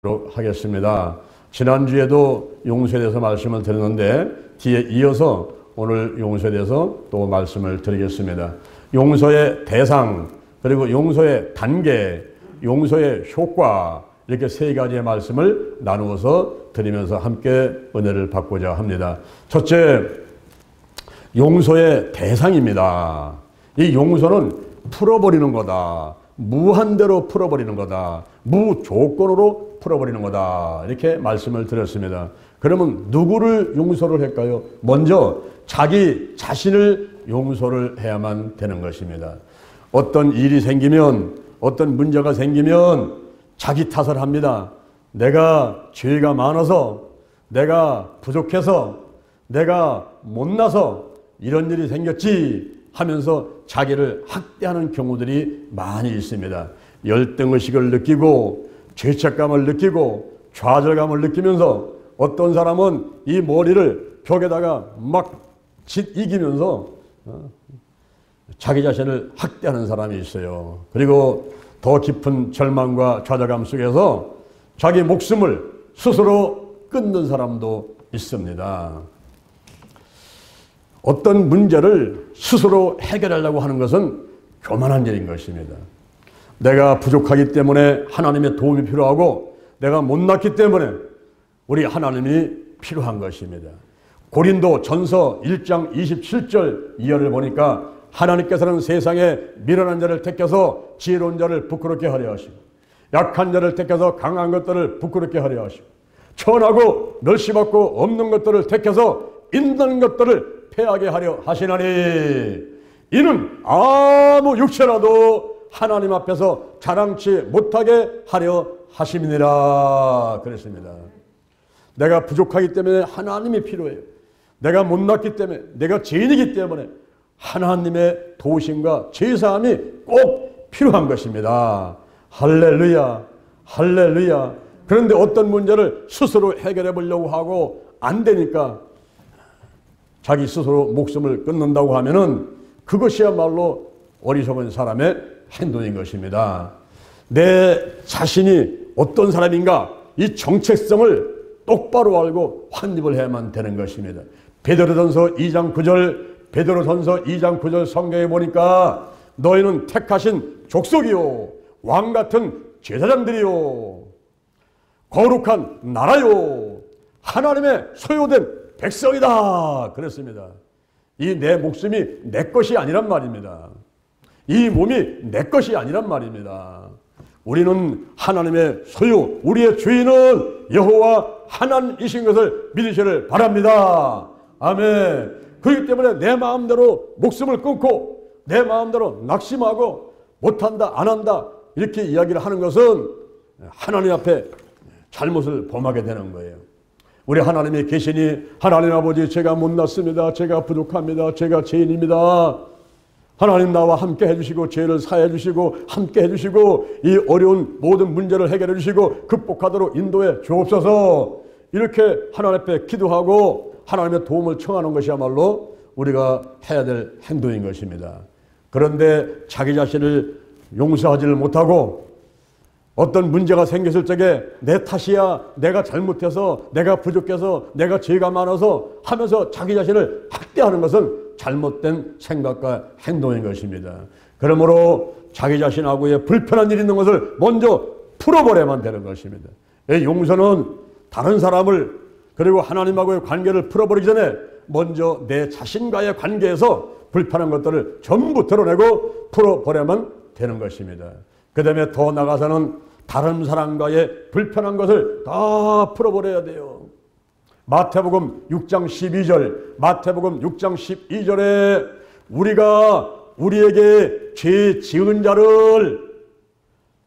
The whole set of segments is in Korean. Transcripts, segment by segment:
하겠습니다. 지난주에도 용서에 대해서 말씀을 드렸는데 뒤에 이어서 오늘 용서에 대해서 또 말씀을 드리겠습니다. 용서의 대상, 그리고 용서의 단계, 용서의 효과, 이렇게 세 가지의 말씀을 나누어서 드리면서 함께 은혜를 받고자 합니다. 첫째, 용서의 대상입니다. 이 용서는 풀어버리는 거다. 무한대로 풀어버리는 거다. 무조건으로 풀어버리는 거다. 이렇게 말씀을 드렸습니다. 그러면 누구를 용서를 할까요? 먼저 자기 자신을 용서를 해야만 되는 것입니다. 어떤 일이 생기면, 어떤 문제가 생기면 자기 탓을 합니다. 내가 죄가 많아서, 내가 부족해서, 내가 못나서 이런 일이 생겼지 하면서 자기를 학대하는 경우들이 많이 있습니다. 열등의식을 느끼고 죄책감을 느끼고 좌절감을 느끼면서 어떤 사람은 이 머리를 벽에다가 막 이기면서 자기 자신을 학대하는 사람이 있어요. 그리고 더 깊은 절망과 좌절감 속에서 자기 목숨을 스스로 끊는 사람도 있습니다. 어떤 문제를 스스로 해결하려고 하는 것은 교만한 일인 것입니다. 내가 부족하기 때문에 하나님의 도움이 필요하고 내가 못났기 때문에 우리 하나님이 필요한 것입니다. 고린도 전서 1장 27절 이하를 보니까 하나님께서는 세상에 미련한 자를 택해서 지혜로운 자를 부끄럽게 하려 하시고 약한 자를 택해서 강한 것들을 부끄럽게 하려 하시고 천하고 멸시받고 없는 것들을 택해서 있는 것들을 패하게 하려 하시나니 이는 아무 육체라도 하나님 앞에서 자랑치 못하게 하려 하심이니라 그랬습니다. 내가 부족하기 때문에 하나님이 필요해요. 내가 못났기 때문에, 내가 죄인이기 때문에 하나님의 도우심과 제사함이 꼭 필요한 것입니다. 할렐루야, 할렐루야. 그런데 어떤 문제를 스스로 해결해 보려고 하고 안 되니까 자기 스스로 목숨을 끊는다고 하면은 그것이야말로 어리석은 사람의 행동인 것입니다. 내 자신이 어떤 사람인가 이 정체성을 똑바로 알고 확립을 해야만 되는 것입니다. 베드로전서 2장 9절, 베드로전서 2장 9절 성경에 보니까 너희는 택하신 족속이요 왕같은 제사장들이요 거룩한 나라요 하나님의 소유된 백성이다 그랬습니다. 이 내 목숨이 내 것이 아니란 말입니다. 이 몸이 내 것이 아니란 말입니다. 우리는 하나님의 소유, 우리의 주인은 여호와 하나님이신 것을 믿으시기를 바랍니다. 아멘. 그렇기 때문에 내 마음대로 목숨을 끊고 내 마음대로 낙심하고 못한다 안 한다 이렇게 이야기를 하는 것은 하나님 앞에 잘못을 범하게 되는 거예요. 우리 하나님이 계시니 하나님 아버지 제가 못났습니다. 제가 부족합니다. 제가 죄인입니다. 하나님 나와 함께 해주시고 죄를 사해 주시고 함께 해주시고 이 어려운 모든 문제를 해결해 주시고 극복하도록 인도해 주옵소서. 이렇게 하나님 앞에 기도하고 하나님의 도움을 청하는 것이야말로 우리가 해야 될 행동인 것입니다. 그런데 자기 자신을 용서하지를 못하고 어떤 문제가 생겼을 적에 내 탓이야, 내가 잘못해서, 내가 부족해서, 내가 죄가 많아서 하면서 자기 자신을 학대하는 것은 잘못된 생각과 행동인 것입니다. 그러므로 자기 자신하고의 불편한 일이 있는 것을 먼저 풀어버려야만 되는 것입니다. 이 용서는 다른 사람을 그리고 하나님하고의 관계를 풀어버리기 전에 먼저 내 자신과의 관계에서 불편한 것들을 전부 드러내고 풀어버려야만 되는 것입니다. 그 다음에 더 나가서는 다른 사람과의 불편한 것을 다 풀어버려야 돼요. 마태복음 6장 12절, 마태복음 6장 12절에 우리가 우리에게 죄 지은 자를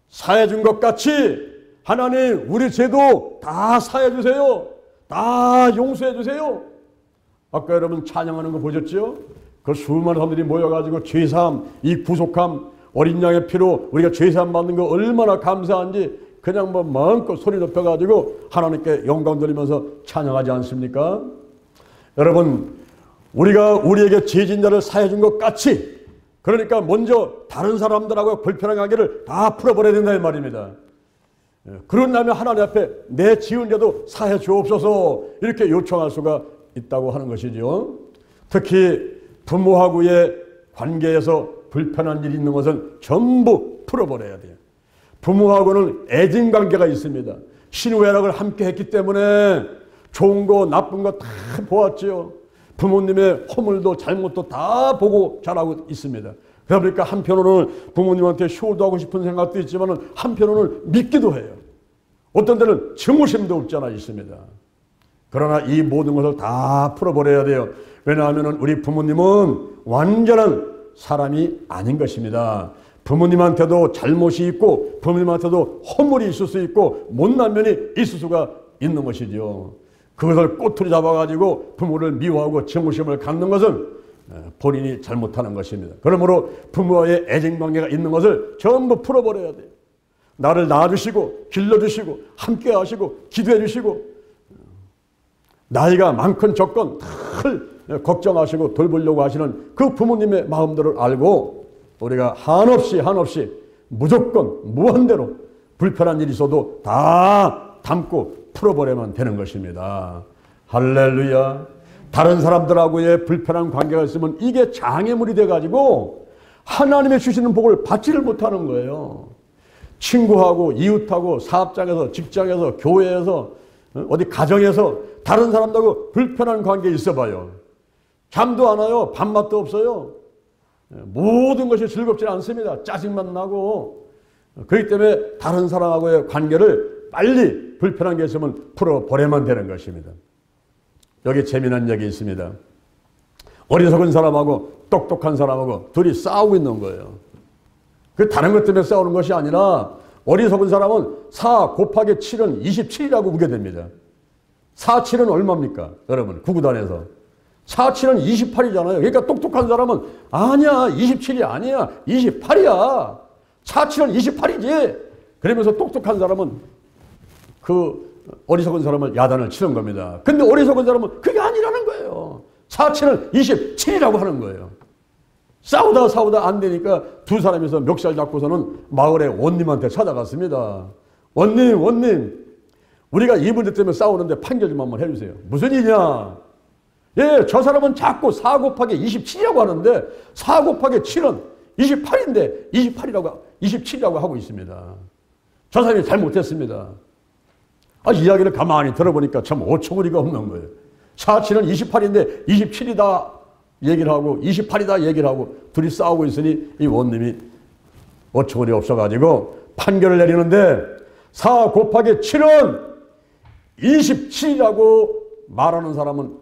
사해 준 것 같이 하나님 우리 죄도 다 사해 주세요. 다 용서해 주세요. 아까 여러분 찬양하는 거 보셨죠? 그 수많은 사람들이 모여가지고 죄사함, 이 구속함, 어린 양의 피로 우리가 죄사함 받는 거 얼마나 감사한지 그냥 뭐 마음껏 소리 높여가지고 하나님께 영광 돌리면서 찬양하지 않습니까? 여러분 우리가 우리에게 죄진 자를 사해 준 것 같이 그러니까 먼저 다른 사람들하고 불편한 관계를 다 풀어버려야 된다 이 말입니다. 그런 다음에 하나님 앞에 내 지은 죄도 사해 주옵소서 이렇게 요청할 수가 있다고 하는 것이죠. 특히 부모하고의 관계에서 불편한 일이 있는 것은 전부 풀어버려야 돼요. 부모하고는 애증관계가 있습니다. 신우애락을 함께 했기 때문에 좋은 거 나쁜 거 다 보았지요. 부모님의 허물도 잘못도 다 보고 자라고 있습니다. 그러다 보니까 한편으로는 부모님한테 효도하고 싶은 생각도 있지만 한편으로는 믿기도 해요. 어떤 때는 증오심도 없지 않아 있습니다. 그러나 이 모든 것을 다 풀어버려야 돼요. 왜냐하면 우리 부모님은 완전한 사람이 아닌 것입니다. 부모님한테도 잘못이 있고 부모님한테도 허물이 있을 수 있고 못난 면이 있을 수가 있는 것이죠. 그것을 꼬투리 잡아가지고 부모를 미워하고 증오심을 갖는 것은 본인이 잘못하는 것입니다. 그러므로 부모와의 애증관계가 있는 것을 전부 풀어버려야 돼요. 나를 낳아주시고 길러주시고 함께 하시고 기도해 주시고 나이가 많건 적건 늘 걱정하시고 돌보려고 하시는 그 부모님의 마음들을 알고 우리가 한없이 무조건 무한대로 불편한 일이 있어도 다 담고 풀어버리면 되는 것입니다. 할렐루야. 다른 사람들하고의 불편한 관계가 있으면 이게 장애물이 돼가지고 하나님의 주시는 복을 받지를 못하는 거예요. 친구하고 이웃하고 사업장에서 직장에서 교회에서 어디 가정에서 다른 사람들하고 불편한 관계에 있어봐요. 잠도 안 와요. 밥맛도 없어요. 모든 것이 즐겁지 않습니다. 짜증만 나고. 그렇기 때문에 다른 사람하고의 관계를 빨리 불편한 게 있으면 풀어버려야만 되는 것입니다. 여기 재미난 얘기 있습니다. 어리석은 사람하고 똑똑한 사람하고 둘이 싸우고 있는 거예요. 그 다른 것 때문에 싸우는 것이 아니라 어리석은 사람은 4 곱하기 7은 27이라고 보게 됩니다. 4, 7은 얼마입니까? 여러분 구구단에서 4, 7은 28이잖아요. 그러니까 똑똑한 사람은 아니야 27이 아니야 28이야. 4, 7은 28이지. 그러면서 똑똑한 사람은 그 어리석은 사람을 야단을 치는 겁니다. 근데 어리석은 사람은 그게 아니라는 거예요. 4, 7은 27이라고 하는 거예요. 싸우다 안 되니까 두 사람이서 멱살 잡고서는 마을의 원님한테 찾아갔습니다. 원님 우리가 이분들 때문에 싸우는데 판결 좀 한번 해주세요. 무슨 일이냐? 예, 저 사람은 자꾸 4 곱하기 27이라고 하는데 4 곱하기 7은 28인데 27이라고 하고 있습니다. 저 사람이 잘못했습니다. 이야기를 가만히 들어보니까 참 어처구니가 없는 거예요. 4, 7은 28인데 27이다 얘기를 하고 28이다 얘기를 하고 둘이 싸우고 있으니 이 원님이 어처구니 없어가지고 판결을 내리는데 4 곱하기 7은 27이라고 말하는 사람은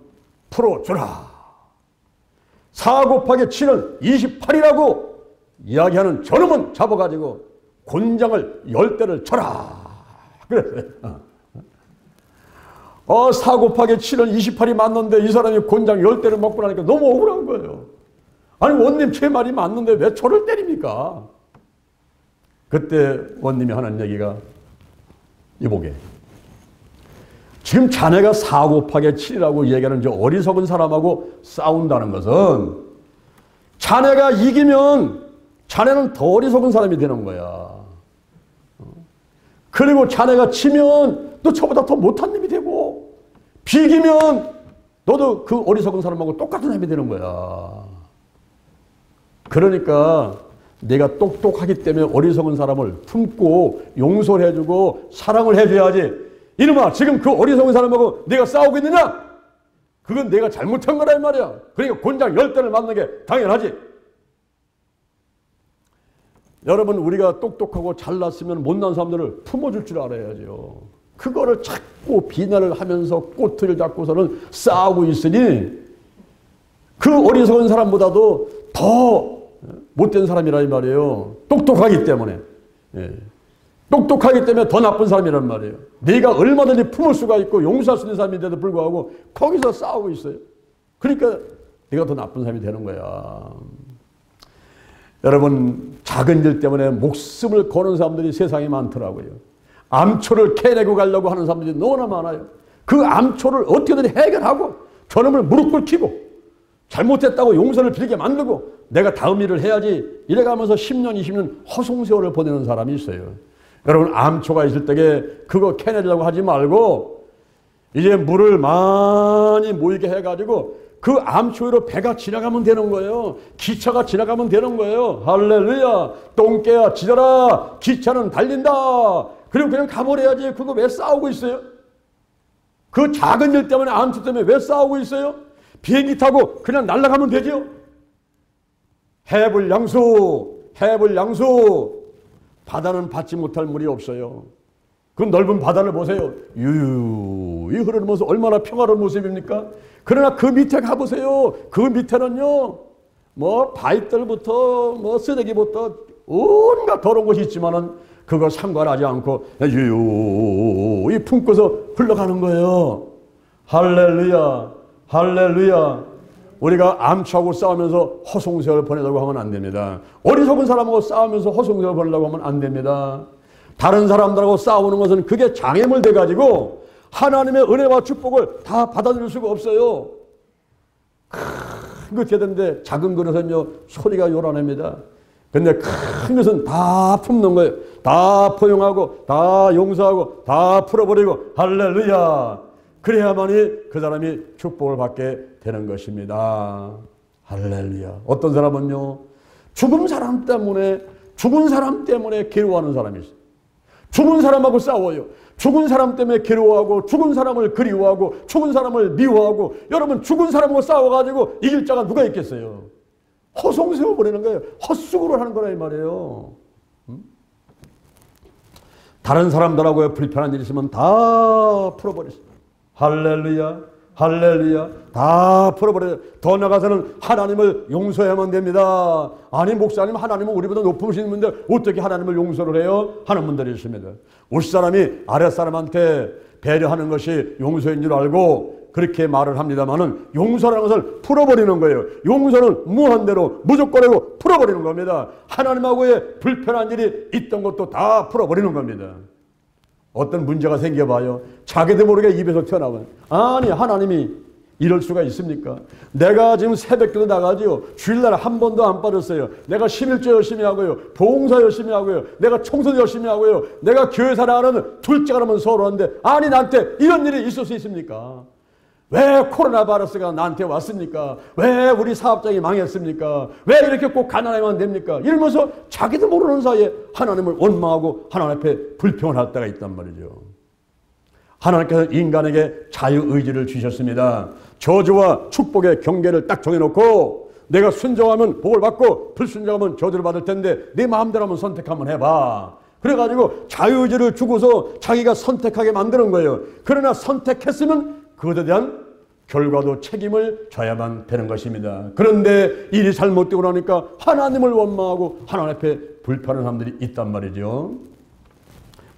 풀어주라. 4 곱하기 7은 28이라고 이야기하는 저놈은 잡아가지고 곤장을 10대를 쳐라. 그랬어요. 4 곱하기 7은 28이 맞는데 이 사람이 곤장 10대를 먹고 나니까 너무 억울한 거예요. 아니 원님 제 말이 맞는데 왜 저를 때립니까? 그때 원님이 하는 얘기가 이보게. 지금 자네가 4 곱하기 7이라고 얘기하는 저 어리석은 사람하고 싸운다는 것은 자네가 이기면 자네는 더 어리석은 사람이 되는 거야. 그리고 자네가 치면 너 저보다 더 못한 놈이 되고 비기면 너도 그 어리석은 사람하고 똑같은 사람이 되는 거야. 그러니까 내가 똑똑하기 때문에 어리석은 사람을 품고 용서를 해주고 사랑을 해줘야지. 이놈아 지금 그 어리석은 사람하고 내가 싸우고 있느냐? 그건 내가 잘못한 거라 이 말이야. 그러니까 곤장 10대를 맞는 게 당연하지. 여러분 우리가 똑똑하고 잘났으면 못난 사람들을 품어줄 줄 알아야죠. 그거를 자꾸 비난을 하면서 꼬투리를 잡고서는 싸우고 있으니 그 어리석은 사람보다도 더 못된 사람이라 이 말이에요. 똑똑하기 때문에. 예. 똑똑하기 때문에 더 나쁜 사람이란 말이에요. 네가 얼마든지 품을 수가 있고 용서할 수 있는 사람인데도 불구하고 거기서 싸우고 있어요. 그러니까 네가 더 나쁜 사람이 되는 거야. 여러분 작은 일 때문에 목숨을 거는 사람들이 세상에 많더라고요. 암초를 캐내고 가려고 하는 사람들이 너무나 많아요. 그 암초를 어떻게든 해결하고 저놈을 무릎 꿇히고 잘못했다고 용서를 빌게 만들고 내가 다음 일을 해야지 이래가면서 10년 20년 허송세월을 보내는 사람이 있어요. 여러분, 암초가 있을 때에 그거 캐내려고 하지 말고 이제 물을 많이 모이게 해가지고 그 암초 위로 배가 지나가면 되는 거예요. 기차가 지나가면 되는 거예요. 할렐루야. 똥개야 지져라. 기차는 달린다. 그리고 그냥 가버려야지. 그거 왜 싸우고 있어요? 그 작은 일 때문에, 암초 때문에 왜 싸우고 있어요? 비행기 타고 그냥 날아가면 되죠. 해불 양수, 해불 양수. 바다는 받지 못할 물이 없어요. 그 넓은 바다를 보세요. 유유히 흐르는 모습 얼마나 평화로운 모습입니까? 그러나 그 밑에 가보세요. 그 밑에는요, 뭐 바위들부터 뭐 쓰레기부터 온갖 더러운 것이 있지만은 그거 상관하지 않고 유유히 품고서 흘러가는 거예요. 할렐루야, 할렐루야. 우리가 암초하고 싸우면서 허송세월 보내려고 하면 안 됩니다. 어리석은 사람하고 싸우면서 허송세월 보내려고 하면 안 됩니다. 다른 사람들하고 싸우는 것은 그게 장애물 돼가지고 하나님의 은혜와 축복을 다 받아들일 수가 없어요. 큰 것 되던데 작은 그릇은요 소리가 요란합니다. 근데 큰 것은 다 품는 거예요. 다 포용하고 다 용서하고 다 풀어버리고 할렐루야. 그래야만이 그 사람이 축복을 받게 되는 것입니다. 할렐루야. 어떤 사람은요 죽은 사람 때문에 괴로워하는 사람이 있어요. 죽은 사람하고 싸워요. 죽은 사람 때문에 괴로워하고 죽은 사람을 그리워하고 죽은 사람을 미워하고. 여러분, 죽은 사람하고 싸워가지고 이길 자가 누가 있겠어요? 허송세워 버리는 거예요. 헛수고를 하는 거라 이 말이에요. 다른 사람들하고 불편한 일이 있으면 다 풀어버리세요. 할렐루야, 할렐루야. 다 풀어버려요. 더 나가서는 하나님을 용서해야만 됩니다. 아니, 목사님, 하나님은 우리보다 높으신 분인데 어떻게 하나님을 용서를 해요? 하는 분들이 있습니다. 윗사람이 아랫사람한테 배려하는 것이 용서인 줄 알고 그렇게 말을 합니다만은 용서라는 것을 풀어버리는 거예요. 용서는 무한대로 무조건으로 풀어버리는 겁니다. 하나님하고의 불편한 일이 있던 것도 다 풀어버리는 겁니다. 어떤 문제가 생겨봐요. 자기도 모르게 입에서 튀어나와요. 아니, 하나님이 이럴 수가 있습니까? 내가 지금 새벽기도 나가지요. 주일날 한 번도 안 빠졌어요. 내가 11조 열심히 하고요. 봉사 열심히 하고요. 내가 청소 열심히 하고요. 내가 교회 살아가는 둘째가 라면 서로 하는데 아니, 나한테 이런 일이 있을 수 있습니까? 왜 코로나 바이러스가 나한테 왔습니까? 왜 우리 사업장이 망했습니까? 왜 이렇게 꼭 가난해만 됩니까? 이러면서 자기도 모르는 사이에 하나님을 원망하고 하나님 앞에 불평을 할 때가 있단 말이죠. 하나님께서 인간에게 자유의지를 주셨습니다. 저주와 축복의 경계를 딱 정해놓고 내가 순종하면 복을 받고 불순종하면 저주를 받을 텐데 네 마음대로 한번 선택 한번 해봐. 그래가지고 자유의지를 주고서 자기가 선택하게 만드는 거예요. 그러나 선택했으면 그것에 대한 결과도 책임을 져야만 되는 것입니다. 그런데 일이 잘못되고 나니까 하나님을 원망하고 하나님 앞에 불편한 사람들이 있단 말이죠.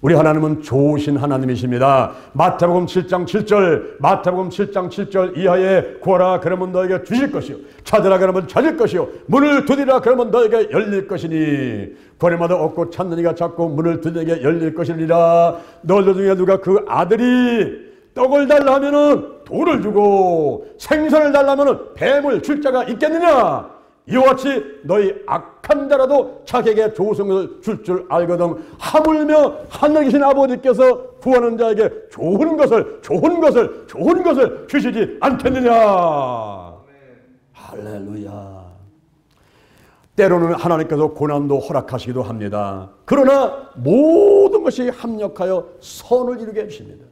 우리 하나님은 좋으신 하나님이십니다. 마태복음 7장 7절, 마태복음 7장 7절 이하에 구하라 그러면 너에게 주실 것이요, 찾으라 그러면 찾을 것이요, 문을 두드리라 그러면 너에게 열릴 것이니 구하리마다 얻고 찾는 이가 찾고 문을 두드리는 이에게 열릴 것이니라. 너희들 중에 누가 그 아들이 떡을 달라 하면은 돌을 주고 생선을 달라 하면은 뱀을 줄 자가 있겠느냐? 이와 같이 너희 악한 자라도 자기에게 좋으신 것을 줄 줄 알거든 하물며 하늘에 계신 아버지께서 구하는 자에게 좋은 것을 주시지 않겠느냐. 할렐루야. 때로는 하나님께서 고난도 허락하시기도 합니다. 그러나 모든 것이 합력하여 선을 이루게 해주십니다.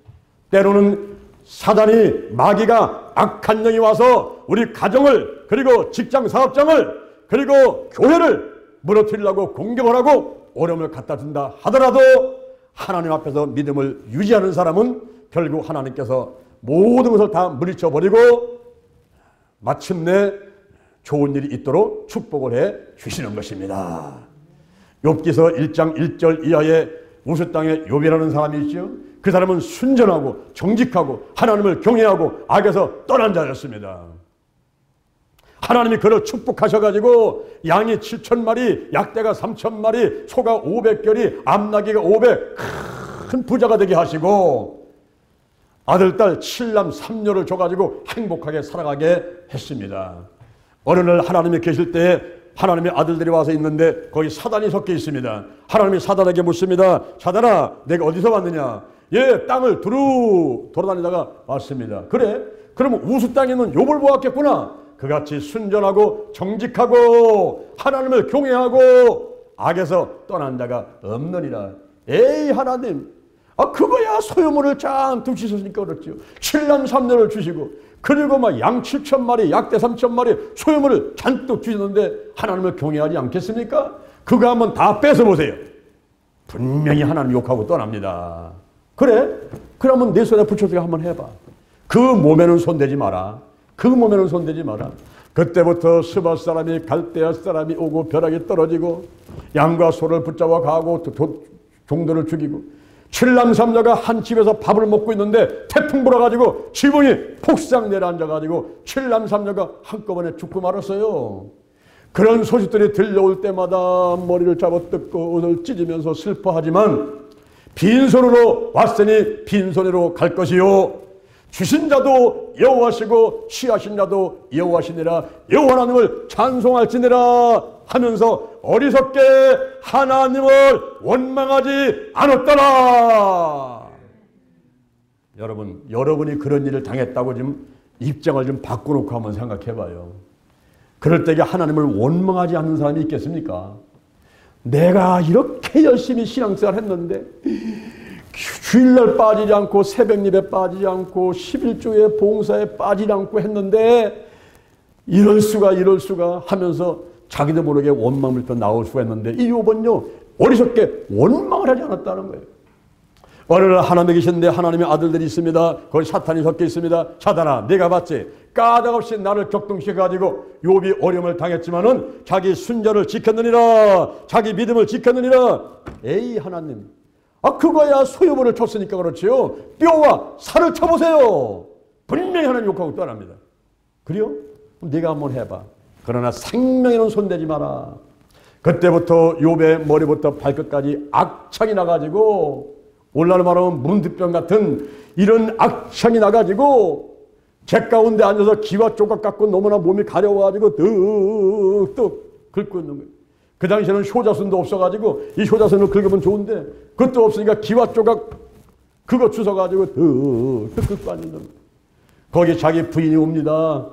때로는 사단이, 마귀가, 악한 영이 와서 우리 가정을, 그리고 직장 사업장을, 그리고 교회를 무너뜨리려고 공격을 하고 어려움을 갖다 준다 하더라도 하나님 앞에서 믿음을 유지하는 사람은 결국 하나님께서 모든 것을 다 물리쳐 버리고 마침내 좋은 일이 있도록 축복을 해 주시는 것입니다. 욥기서 1장 1절 이하에 우스 땅에 욥이라는 사람이 있죠. 그 사람은 순전하고 정직하고 하나님을 경외하고 악에서 떠난 자였습니다. 하나님이 그를 축복하셔가지고 양이 7,000마리, 약대가 3,000마리, 소가 500결이, 암나귀가 500, 큰 부자가 되게 하시고 아들, 딸 7남 3녀를 줘가지고 행복하게 살아가게 했습니다. 어느 날 하나님이 계실 때에 하나님의 아들들이 와서 있는데 거기 사단이 섞여 있습니다. 하나님이 사단에게 묻습니다. 사단아, 내가 어디서 왔느냐? 예, 땅을 두루 돌아다니다가 왔습니다. 그래? 그러면 우수 땅에 있는 욥을 보았겠구나. 그같이 순전하고 정직하고 하나님을 경외하고 악에서 떠난 자가 없느니라. 에이 하나님, 그거야 소유물을 잔뜩 주셨으니까 그렇죠. 7남 3녀를 주시고 그리고 막 양 7,000마리, 약대 3,000마리 소유물을 잔뜩 주셨는데 하나님을 경외하지 않겠습니까? 그거 한번 다 뺏어보세요. 분명히 하나님 욕하고 떠납니다. 그래? 그러면 내 손에 붙여서 한번 해봐. 그 몸에는 손대지 마라. 그 몸에는 손대지 마라. 그때부터 스바 사람이 갈대아 사람이 오고 벼락이 떨어지고 양과 소를 붙잡아 가고 종들을 죽이고 7남 3녀가 한 집에서 밥을 먹고 있는데 태풍 불어가지고 지붕이 폭삭 내려앉아가지고 7남 3녀가 한꺼번에 죽고 말았어요. 그런 소식들이 들려올 때마다 머리를 잡아뜯고 옷을 찢으면서 슬퍼하지만 빈손으로 왔으니 빈손으로 갈 것이요 주신 자도 여호와시고 취하신 자도 여호와시니라. 여호와 하나님을 찬송할지니라 하면서 어리석게 하나님을 원망하지 않았더라. 여러분, 여러분이 그런 일을 당했다고 지금 입장을 좀 바꿔놓고 한번 생각해봐요. 그럴 때에 하나님을 원망하지 않는 사람이 있겠습니까? 내가 이렇게 열심히 신앙생활 했는데 주일날 빠지지 않고 새벽 예배 빠지지 않고 11조의 봉사에 빠지지 않고 했는데 이럴 수가 하면서 자기도 모르게 원망을 또 나올 수가 있는데 이 욥은요 어리석게 원망을 하지 않았다는 거예요. 어느 날 하나님에 계신데 하나님의 아들들이 있습니다. 거기 사탄이 섞여 있습니다. 사탄아, 네가 봤지? 까닭없이 나를 격동시켜가지고 욥이 어려움을 당했지만은 자기 순전을 지켰느니라. 자기 믿음을 지켰느니라. 에이 하나님, 그거야 소유물을 줬으니까 그렇지요. 뼈와 살을 쳐보세요. 분명히 하나님 욕하고 떠납니다. 그래요? 그럼 네가 한번 해봐. 그러나 생명에는 손대지 마라. 그때부터 욥의 머리부터 발끝까지 악창이 나가지고 오늘날 말하면 문득병 같은 이런 악창이 나가지고 제 가운데 앉아서 기와 조각 갖고 너무나 몸이 가려워가지고 뚝뚝 긁고 있는 거예요. 그 당시에는 효자손도 없어가지고 이 효자손을 긁으면 좋은데 그것도 없으니까 기와 조각 그거 주워가지고 뚝뚝 긁고 앉는 거예요. 거기 자기 부인이 옵니다.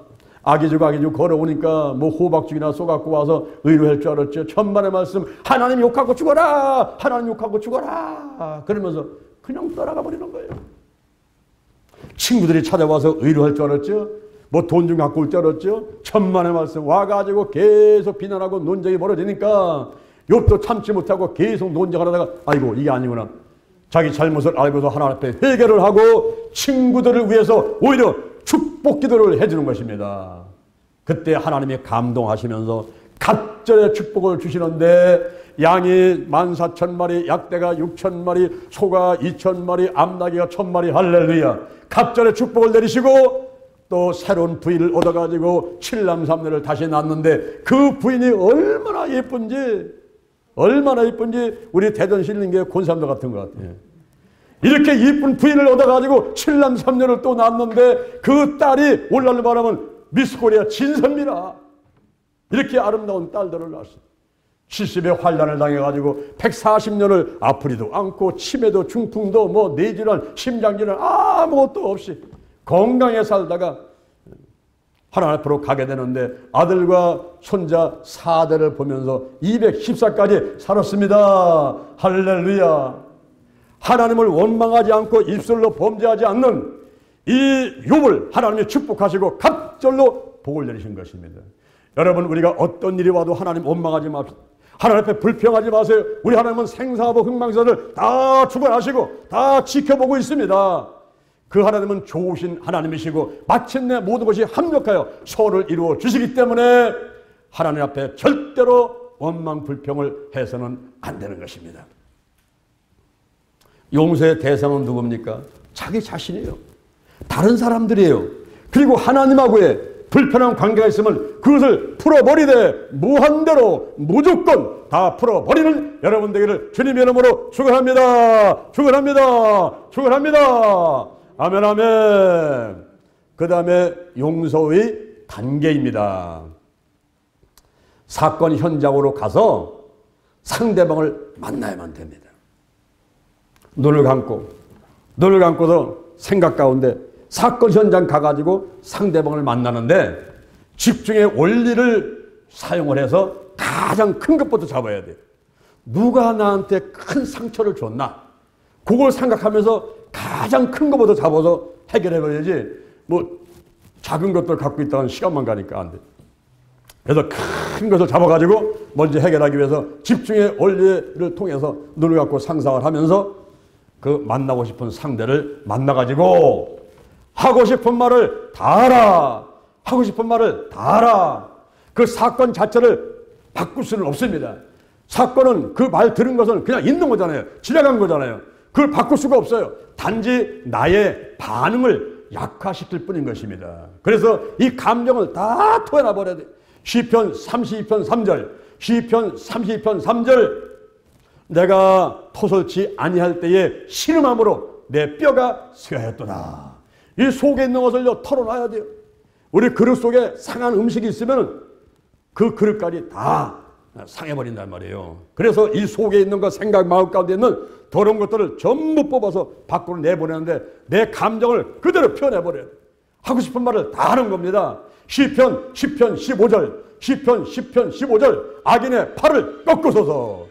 아기죽 걸어오니까 뭐 호박죽이나 쏘갖고 와서 의로할 줄 알았죠. 천만의 말씀, 하나님 욕하고 죽어라, 하나님 욕하고 죽어라 그러면서 그냥 떠나가 버리는 거예요. 친구들이 찾아와서 의로할 줄 알았죠. 뭐 돈 좀 갖고 올 줄 알았죠. 천만의 말씀 와가지고 계속 비난하고 논쟁이 벌어지니까 욥도 참지 못하고 계속 논쟁을 하다가 아이고 이게 아니구나. 자기 잘못을 알고서 하나님 앞에 회개를 하고 친구들을 위해서 오히려 축복 기도를 해주는 것입니다. 그때 하나님이 감동하시면서 갑절의 축복을 주시는데 양이 14,000마리, 약대가 6,000마리, 소가 2,000마리, 암나귀가 1,000마리 할렐루야. 갑절의 축복을 내리시고 또 새로운 부인을 얻어가지고 7남 3녀를 다시 낳았는데 그 부인이 얼마나 예쁜지 우리 대전 신림교회 권사님들 같은 것 같아요. 이렇게 이쁜 부인을 얻어가지고 7남 3녀를 또 낳았는데 그 딸이 오늘날 말하면 미스코리아 진선미라. 이렇게 아름다운 딸들을 낳았어요. 70의 환란을 당해가지고 140년을 아프리도 않고 치매도 중풍도 뭐 뇌질환, 심장질환 아무것도 없이 건강에 살다가 하나님 앞으로 가게 되는데 아들과 손자 4대를 보면서 214까지 살았습니다. 할렐루야. 하나님을 원망하지 않고 입술로 범죄하지 않는 이 욥을 하나님이 축복하시고 갑절로 복을 내리신 것입니다. 여러분, 우리가 어떤 일이 와도 하나님 원망하지 맙시다. 하나님 앞에 불평하지 마세요. 우리 하나님은 생사하고 흥망사를 다 주관하시고 다 지켜보고 있습니다. 그 하나님은 좋으신 하나님이시고 마침내 모든 것이 합력하여 소를 이루어 주시기 때문에 하나님 앞에 절대로 원망 불평을 해서는 안 되는 것입니다. 용서의 대상은 누굽니까? 자기 자신이에요. 다른 사람들이에요. 그리고 하나님하고의 불편한 관계가 있으면 그것을 풀어버리되 무한대로 무조건 다 풀어버리는 여러분 되기를 주님의 이름으로 축원합니다. 축원합니다. 축원합니다. 아멘 아멘. 그 다음에 용서의 단계입니다. 사건 현장으로 가서 상대방을 만나야만 됩니다. 눈을 감고서 생각 가운데 사건 현장 가가지고 상대방을 만나는데 집중의 원리를 사용을 해서 가장 큰 것부터 잡아야 돼요. 누가 나한테 큰 상처를 줬나? 그걸 생각하면서 가장 큰 것부터 잡아서 해결해버려야지 뭐 작은 것들 갖고 있다는 시간만 가니까 안 돼. 그래서 큰 것을 잡아가지고 먼저 해결하기 위해서 집중의 원리를 통해서 눈을 감고 상상을 하면서 그 만나고 싶은 상대를 만나가지고 하고 싶은 말을 다 하라. 하고 싶은 말을 다 하라. 그 사건 자체를 바꿀 수는 없습니다. 사건은 그 말 들은 것은 그냥 있는 거잖아요. 지나간 거잖아요. 그걸 바꿀 수가 없어요. 단지 나의 반응을 약화시킬 뿐인 것입니다. 그래서 이 감정을 다 토해놔 버려야 돼. 시편 32편 3절, 시편 32편 3절, 내가 토설치 아니할 때에 신음함으로 내 뼈가 쇠하였도다. 이 속에 있는 것을 털어놔야 돼요. 우리 그릇 속에 상한 음식이 있으면 그 그릇까지 다 상해버린단 말이에요. 그래서 이 속에 있는 것, 생각, 마음 가운데 있는 더러운 것들을 전부 뽑아서 밖으로 내보내는데 내 감정을 그대로 표현해버려요. 하고 싶은 말을 다 하는 겁니다. 시편 10편 15절, 시편 10편 15절, 악인의 팔을 꺾으소서.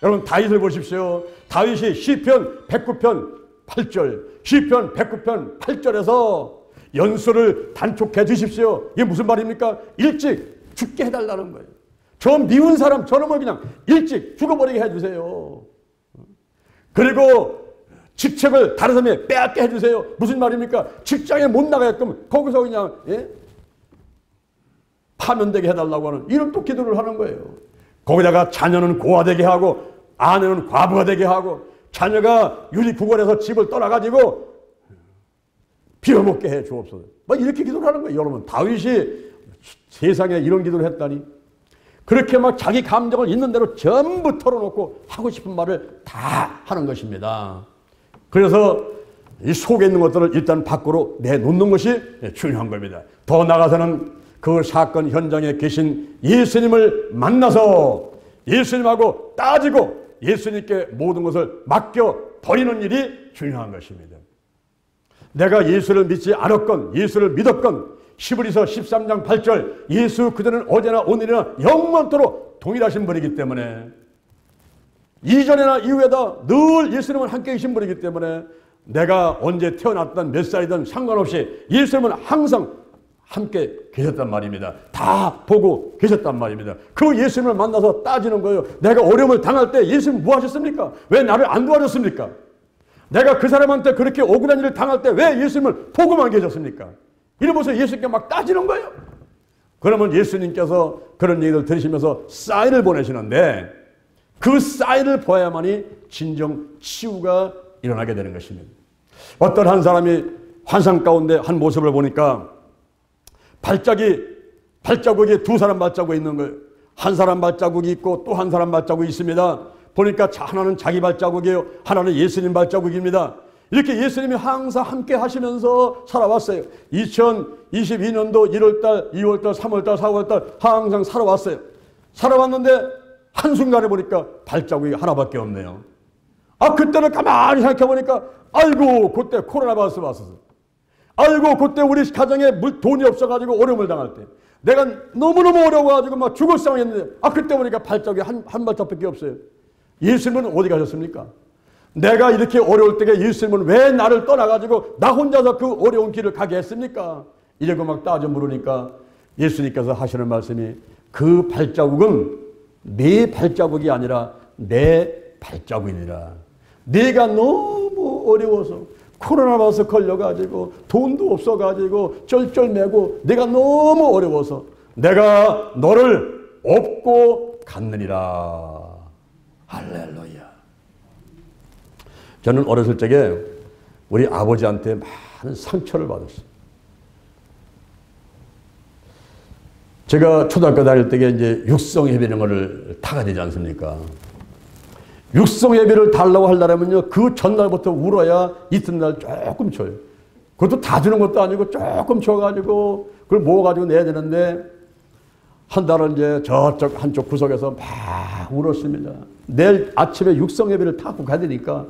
여러분 다윗을 보십시오. 다윗이 시편 109편 8절, 시편 109편 8절에서 연수를 단축해 주십시오. 이게 무슨 말입니까? 일찍 죽게 해달라는 거예요. 저 미운 사람 저놈을 그냥 일찍 죽어버리게 해주세요. 그리고 직책을 다른 사람이 빼앗게 해주세요. 무슨 말입니까? 직장에 못 나가게끔 거기서 그냥 파면되게 해달라고 하는 이런 또 기도를 하는 거예요. 거기다가 자녀는 고아되게 하고 아내는 과부가 되게 하고 자녀가 유리구걸해서 집을 떠나가지고 비워먹게 해 주옵소서. 막 이렇게 기도를 하는 거예요. 여러분 다윗이 세상에 이런 기도를 했다니. 그렇게 막 자기 감정을 있는 대로 전부 털어놓고 하고 싶은 말을 다 하는 것입니다. 그래서 이 속에 있는 것들을 일단 밖으로 내놓는 것이 중요한 겁니다. 더 나아가서는 그 사건 현장에 계신 예수님을 만나서 예수님하고 따지고 예수님께 모든 것을 맡겨 버리는 일이 중요한 것입니다. 내가 예수를 믿지 않았건 예수를 믿었건 히브리서 13장 8절 예수 그대는 어제나 오늘이나 영원토록 동일하신 분이기 때문에 이전이나 이후에다 늘 예수님은 함께 계신 분이기 때문에 내가 언제 태어났든 몇 살이든 상관없이 예수님은 항상 함께 계셨단 말입니다. 다 보고 계셨단 말입니다. 그 예수님을 만나서 따지는 거예요. 내가 어려움을 당할 때 예수님 뭐 하셨습니까? 왜 나를 안 도와줬습니까? 내가 그 사람한테 그렇게 억울한 일을 당할 때 왜 예수님을 보고만 계셨습니까? 이러면서 예수님께 막 따지는 거예요. 그러면 예수님께서 그런 얘기를 들으시면서 사인을 보내시는데 그 사인을 보아야만이 진정 치유가 일어나게 되는 것입니다. 어떤 한 사람이 환상 가운데 한 모습을 보니까 발자국이 두 사람 발자국이 있는 거예요. 한 사람 발자국이 있고 또 한 사람 발자국이 있습니다. 보니까 하나는 자기 발자국이에요. 하나는 예수님 발자국입니다. 이렇게 예수님이 항상 함께 하시면서 살아왔어요. 2022년도 1월달, 2월달, 3월달, 4월달 항상 살아왔어요. 살아왔는데 한순간에 보니까 발자국이 하나밖에 없네요. 그때는 가만히 생각해보니까 아이고 그때 코로나 바이러스 왔었어. 아이고 그때 우리 가정에 돈이 없어가지고 어려움을 당할 때 내가 너무너무 어려워가지고 막 죽을 상황이었는데 그때 보니까 발자국이 한 발자국밖에 없어요. 예수님은 어디 가셨습니까? 내가 이렇게 어려울 때에 예수님은 왜 나를 떠나가지고 나 혼자서 그 어려운 길을 가게 했습니까? 이러고 막 따져 물으니까 예수님께서 하시는 말씀이 그 발자국은 네 발자국이 아니라 내 발자국이니라. 네가 너무 어려워서 코로나 와서 걸려가지고 돈도 없어가지고 쩔쩔매고 내가 너무 어려워서 내가 너를 업고 갔느니라. 할렐루야. 저는 어렸을 적에 우리 아버지한테 많은 상처를 받았어요. 제가 초등학교 다닐 때에 이제 육성예배라는 것을 타가 되지 않습니까? 육성예배를 달라고 하려면요, 그 전날부터 울어야 이튿날 조금 줘요. 그것도 다 주는 것도 아니고 조금 줘가지고 그걸 모아가지고 내야 되는데 한 달은 이제 저쪽 한쪽 구석에서 막 울었습니다. 내일 아침에 육성 예배를 타고 가야 되니까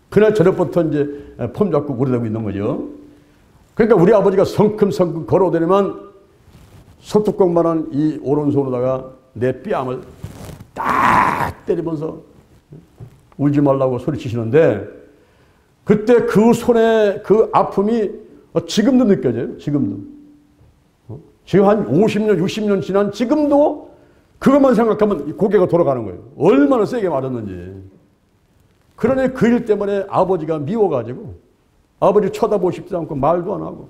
그날 저녁부터 이제 폼 잡고 우려대고 있는 거죠. 그러니까 우리 아버지가 성큼성큼 걸어오더니만 소뚜껑만한 이 오른손으로다가 내 뺨을 딱 때리면서 울지 말라고 소리치시는데, 그때 그 손의 그 아픔이 지금도 느껴져요. 지금도. 지금 한 50년, 60년 지난 지금도 그것만 생각하면 고개가 돌아가는 거예요. 얼마나 세게 맞았는지. 그러니 그 일 때문에 아버지가 미워가지고 아버지 쳐다보시지도 않고 말도 안 하고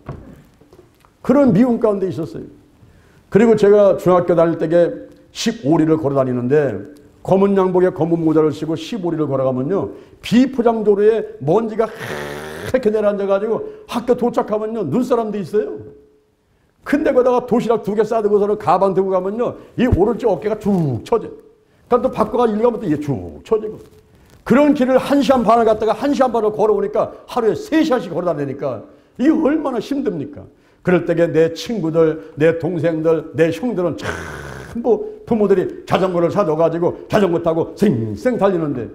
그런 미움 가운데 있었어요. 그리고 제가 중학교 다닐 때에 15리를 걸어 다니는데 검은 양복에 검은 모자를 쓰고 15리를 걸어가면요, 비포장 도로에 먼지가 이렇게 내려앉아가지고 학교 도착하면요, 눈사람도 있어요. 근데 거기다가 도시락 2개 싸들고서는 가방 들고 가면요, 이 오른쪽 어깨가 쭉 처져요. 그러니까 또 바꿔가 일로 가면 또 이게 쭉 처지고. 그런 길을 1시간 반을 갔다가 1시간 반을 걸어오니까 하루에 3시간씩 걸어 다니니까 이게 얼마나 힘듭니까? 그럴 때에 내 친구들, 내 동생들, 내 형들은 전부 부모들이 자전거를 사줘가지고 자전거 타고 쌩쌩 달리는데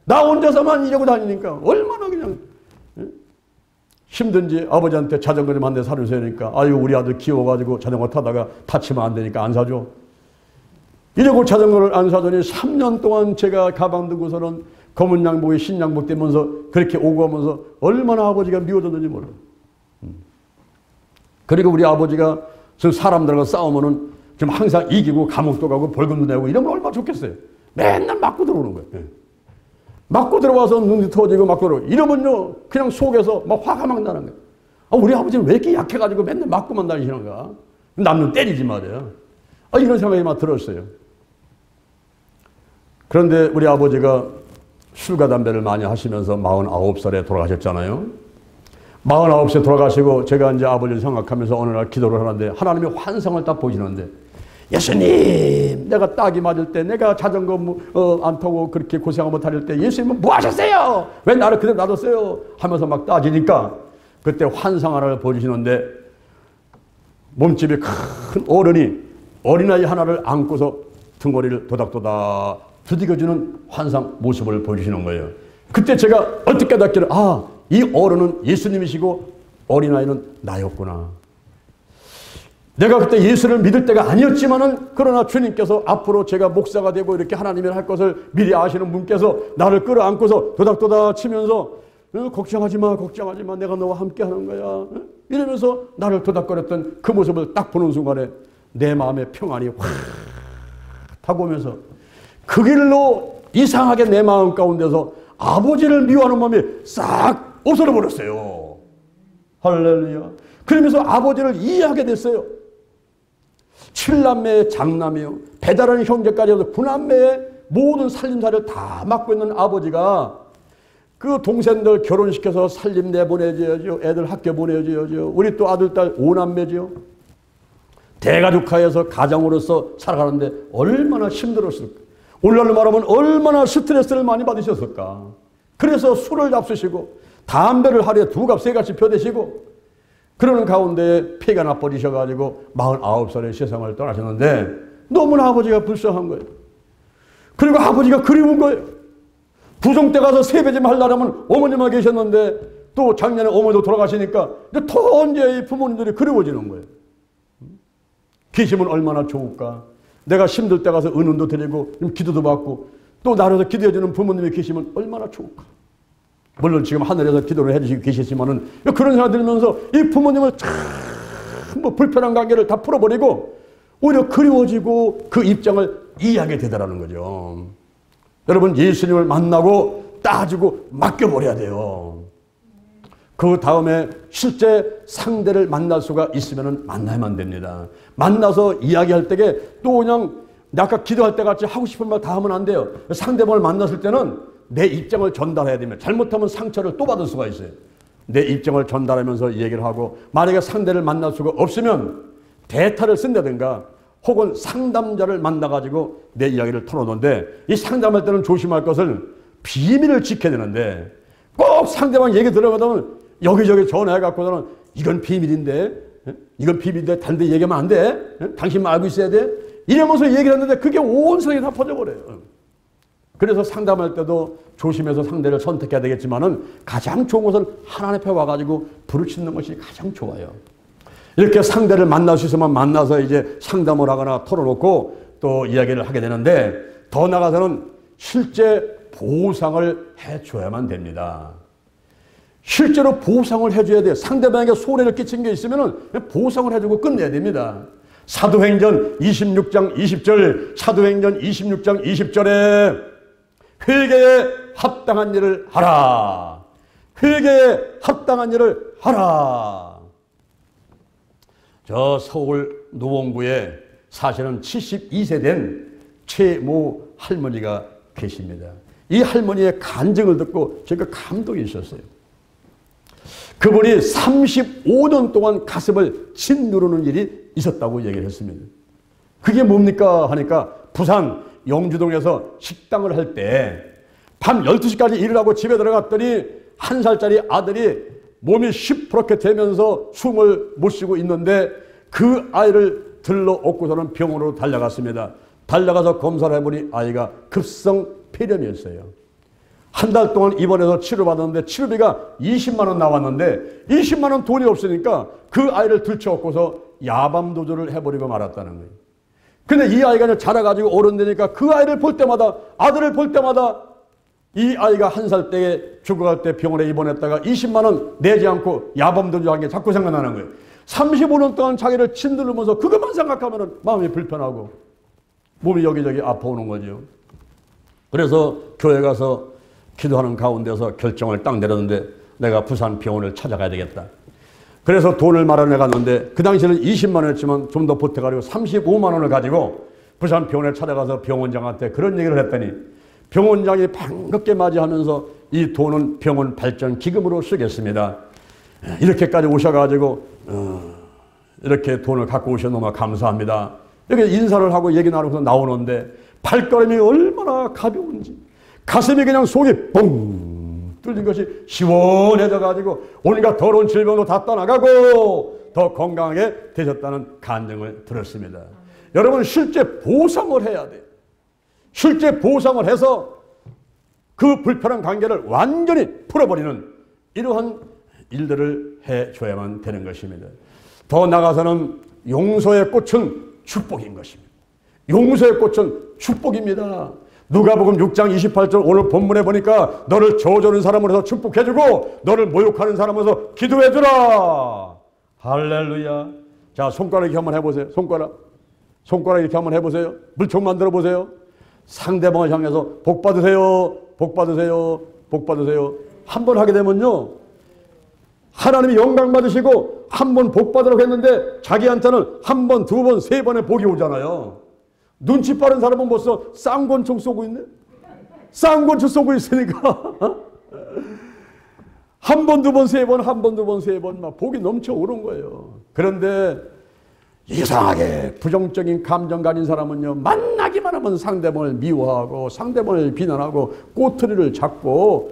나 혼자서만 이러고 다니니까 얼마나 그냥 힘든지 아버지한테 자전거 좀 한 대 사주세요 하니까 아유 우리 아들 귀여워가지고 자전거 타다가 다치면 안 되니까 안 사줘. 이러고 자전거를 안 사더니 3년 동안 제가 가방 들고서는 검은 양복에 흰 양복 떼면서 그렇게 오고 가면서 얼마나 아버지가 미워졌는지 몰라. 그리고 우리 아버지가 저 사람들과 싸우면은 좀 항상 이기고 감옥도 가고 벌금도 내고 이러면 얼마나 좋겠어요. 맨날 맞고 들어오는 거예요. 맞고 들어와서 눈이 터지고 맞고 들어오고 이러면요 그냥 속에서 막 화가 막 나는 거예요. 아, 우리 아버지는 왜 이렇게 약해가지고 맨날 맞고만 다니시는가. 남는 때리지 말이야. 이런 생각이 막 들었어요. 그런데 우리 아버지가 술과 담배를 많이 하시면서 49살에 돌아가셨잖아요. 49세 돌아가시고 제가 이제 아버지를 생각하면서 어느 날 기도를 하는데 하나님이 환상을 딱 보시는데 예수님, 내가 딱이 맞을 때 내가 자전거 안 타고 그렇게 고생하고 다닐 때 예수님은 뭐 하셨어요? 왜 나를 그대로 놔뒀어요? 하면서 막 따지니까 그때 환상 하나를 보여주시는데 몸집이 큰 어른이 어린아이 하나를 안고서 등골이를 도닥도닥 두들겨주는 환상 모습을 보여주시는 거예요. 그때 제가 어떻게 깨닫기를 이 어른은 예수님이시고 어린아이는 나였구나. 내가 그때 예수를 믿을 때가 아니었지만은 그러나 주님께서 앞으로 제가 목사가 되고 이렇게 하나님을 할 것을 미리 아시는 분께서 나를 끌어안고서 도닥도닥 치면서 걱정하지 마, 걱정하지 마, 내가 너와 함께 하는 거야. 이러면서 나를 도닥거렸던 그 모습을 딱 보는 순간에 내 마음에 평안이 확 타고 오면서 그 길로 이상하게 내 마음 가운데서 아버지를 미워하는 마음이 싹 없어져버렸어요. 할렐루야. 그러면서 아버지를 이해하게 됐어요. 7남매의 장남이요, 배달하는 형제까지 해서 9남매의 모든 살림살이를 다 맡고 있는 아버지가 그 동생들 결혼시켜서 살림 내보내줘야죠. 애들 학교 보내줘야죠. 우리 또 아들, 딸 5남매죠. 대가족화해서 가정으로서 살아가는데 얼마나 힘들었을까. 오늘날로 말하면 얼마나 스트레스를 많이 받으셨을까. 그래서 술을 잡수시고 담배를 하루에 2갑 3갑씩 펴대시고 그러는 가운데 폐가 나빠지셔가지고 49살에 세상을 떠나셨는데 너무나 아버지가 불쌍한 거예요. 그리고 아버지가 그리운 거예요. 부종 때 가서 세배 좀 하려면 어머니만 계셨는데 또 작년에 어머니도 돌아가시니까 이제 더 이제 부모님들이 그리워지는 거예요. 계시면 얼마나 좋을까. 내가 힘들 때 가서 은은도 드리고 기도도 받고 또 나라에서 기도해주는 부모님이 계시면 얼마나 좋을까. 물론 지금 하늘에서 기도를 해주시고 계시지만은 그런 생각 들면서 이 부모님을 참 불편한 관계를 다 풀어버리고 오히려 그리워지고 그 입장을 이해하게 되더라는 거죠. 여러분, 예수님을 만나고 따지고 맡겨버려야 돼요. 그 다음에 실제 상대를 만날 수가 있으면 만나야만 됩니다. 만나서 이야기할 때에 또 그냥 아까 기도할 때 같이 하고 싶은 말 다 하면 안 돼요. 상대방을 만났을 때는 내 입장을 전달해야 됩니다. 잘못하면 상처를 또 받을 수가 있어요. 내 입장을 전달하면서 얘기를 하고 만약에 상대를 만날 수가 없으면 대타를 쓴다든가 혹은 상담자를 만나가지고 내 이야기를 털어놓는데 이 상담할 때는 조심할 것을 비밀을 지켜야 되는데 꼭 상대방 얘기 들어가면 여기저기 전화해갖고서는 이건 비밀인데 이건 비밀인데 다른 데 얘기하면 안 돼. 당신만 알고 있어야 돼. 이러면서 얘기를 했는데 그게 온 세상에 다 퍼져버려요. 그래서 상담할 때도 조심해서 상대를 선택해야 되겠지만은 가장 좋은 것은 하나님 앞에 와가지고 부르짖는 것이 가장 좋아요. 이렇게 상대를 만날 수 있으면 만나서 이제 상담을 하거나 털어놓고 또 이야기를 하게 되는데, 더 나아가서는 실제 보상을 해줘야만 됩니다. 실제로 보상을 해줘야 돼요. 상대방에게 손해를 끼친 게 있으면 보상을 해주고 끝내야 됩니다. 사도행전 26장 20절, 사도행전 26장 20절에 회개에 합당한 일을 하라. 회개에 합당한 일을 하라. 저 서울 노원구에 사실은 72세 된 최모 할머니가 계십니다. 이 할머니의 간증을 듣고 제가 감동이 있었어요. 그분이 35년 동안 가슴을 짓누르는 일이 있었다고 얘기를 했습니다. 그게 뭡니까 하니까 부산 영주동에서 식당을 할 때 밤 12시까지 일을 하고 집에 들어갔더니 1살짜리 아들이 몸이 시퍼렇게 되면서 숨을 못 쉬고 있는데 그 아이를 들러 업고서는 병원으로 달려갔습니다. 달려가서 검사를 해보니 아이가 급성 폐렴이었어요. 한 달 동안 입원해서 치료받았는데 치료비가 20만 원 나왔는데 20만 원 돈이 없으니까 그 아이를 들쳐업고서 야밤도주를 해버리고 말았다는 거예요. 근데 이 아이가 자라가지고 어른 되니까 그 아이를 볼 때마다, 아들을 볼 때마다 이 아이가 1살 때에 죽어갈 때 병원에 입원했다가 20만 원 내지 않고 야밤도주한 게 자꾸 생각나는 거예요. 35년 동안 자기를 짓누르면서 그것만 생각하면 마음이 불편하고 몸이 여기저기 아파오는 거죠. 그래서 교회 가서 기도하는 가운데서 결정을 딱 내렸는데 내가 부산 병원을 찾아가야 되겠다. 그래서 돈을 마련해 갔는데 그 당시에는 20만 원이었지만 좀 더 보태가지고 35만 원을 가지고 부산 병원에 찾아가서 병원장한테 그런 얘기를 했더니 병원장이 반갑게 맞이하면서 이 돈은 병원 발전 기금으로 쓰겠습니다. 이렇게까지 오셔가지고 이렇게 돈을 갖고 오셔서 너무 감사합니다. 이렇게 인사를 하고 얘기 나누면서 나오는데 발걸음이 얼마나 가벼운지, 가슴이 그냥 속이 뻥 뚫린 것이 시원해져가지고 온갖 더러운 질병도 다 떠나가고 더 건강하게 되셨다는 간증을 들었습니다. 여러분, 실제 보상을 해야 돼요. 실제 보상을 해서 그 불편한 관계를 완전히 풀어버리는 이러한 일들을 해줘야만 되는 것입니다. 더 나아가서는 용서의 꽃은 축복인 것입니다. 용서의 꽃은 축복입니다. 누가복음 6장 28절 오늘 본문에 보니까 너를 저주하는 사람으로 해서 축복해주고 너를 모욕하는 사람으로 해서 기도해주라. 할렐루야. 자, 손가락 이렇게 한번 해보세요. 손가락 이렇게 한번 해보세요. 물총 만들어 보세요. 상대방을 향해서 복 받으세요. 복 받으세요. 복 받으세요. 한 번 하게 되면요, 하나님이 영광 받으시고 한 번 복 받으라고 했는데 자기한테는 한 번, 두 번, 세 번의 복이 오잖아요. 눈치 빠른 사람은 벌써 쌍권총 쏘고 있네. 쌍권총 쏘고 있으니까 한 번, 두 번, 세 번, 한 번, 두 번, 세 번 막 복이 넘쳐 오른 거예요. 그런데 이상하게 부정적인 감정 가진 사람은요, 만나기만 하면 상대방을 미워하고 상대방을 비난하고 꼬투리를 잡고